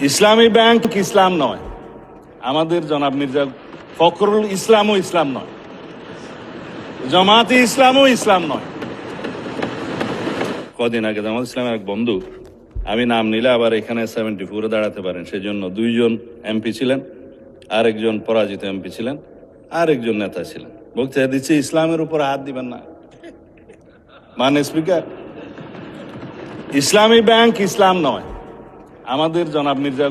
ইসলামী bank ইসলাম নয়, আমাদের জনাব মির্জা ফখরুল ইসলামও ইসলাম নয়, জামাতে ইসলামও ইসলাম নয়। কদিন আগে জামাত ইসলামের এক বন্ধু, আমি নাম নিলে আবার এখানে 74-এ দাঁড়াতে পারেন, সেজন্য 2 জন এমপি ছিলেন, আরেকজন পরাজিত এমপি ছিলেন, আরেকজন নেতা ছিলেন, বলতে দিচ্ছে ইসলামের উপর হাত দিবেন না। মানে স্পিকার, ইসলামী ব্যাংক ইসলাম নয়, আমাদের জনাব মির্জা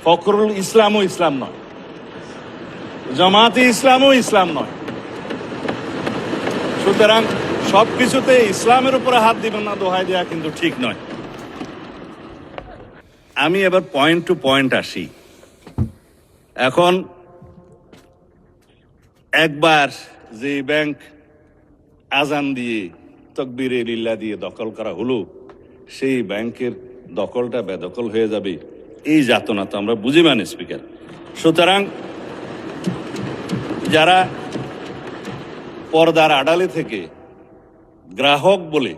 ফখরুল ইসলামও ইসলাম নয়, জামাতে ইসলামও ইসলাম নয়। সুতরাং সবকিছুতে ইসলামের উপরে হাত দিবেন না দোহাই দেওয়া কিন্তু ঠিক নয়। আমি এবার পয়েন্ট টু পয়েন্ট আসি। এখন একবার যে ব্যাংক আজান দিয়ে তকবীরে লিল্লাহ দিয়ে দখল করা হলো, সেই ব্যাংকের দখলটা বেদখল হয়ে যাবে, এই যাতনা তো আমরা বুঝি মানে স্পিকার। সুতরাং যারা পর্দার আড়ালে থেকে গ্রাহক বলে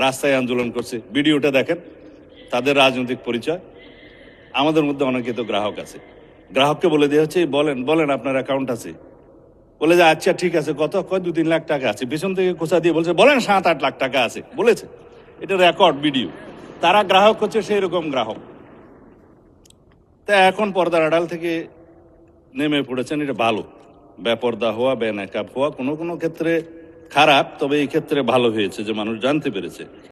রাস্তায় আন্দোলন করছে, ভিডিওটা দেখেন, তাদের রাজনৈতিক পরিচয়। আমাদের মধ্যে অনেকে তো গ্রাহক আছে, গ্রাহককে বলে দেওয়া হচ্ছে বলেন বলেন আপনার অ্যাকাউন্ট আছে, বলে যে আচ্ছা ঠিক আছে, কত কয় 2-3 লাখ টাকা আছে, পেছন থেকে খোঁচা দিয়ে বলছে বলেন 7-8 লাখ টাকা আছে, বলেছে। এটা রেকর্ড ভিডিও। তারা গ্রাহক হচ্ছে সেই রকম গ্রাহক। তা এখন পর্দার আড়াল থেকে নেমে পড়েছেন, এটা ভালো। বেপর্দা হওয়া, বেনাকাব হওয়া কোনো কোনো ক্ষেত্রে খারাপ, তবে এই ক্ষেত্রে ভালো হয়েছে যে মানুষ জানতে পেরেছে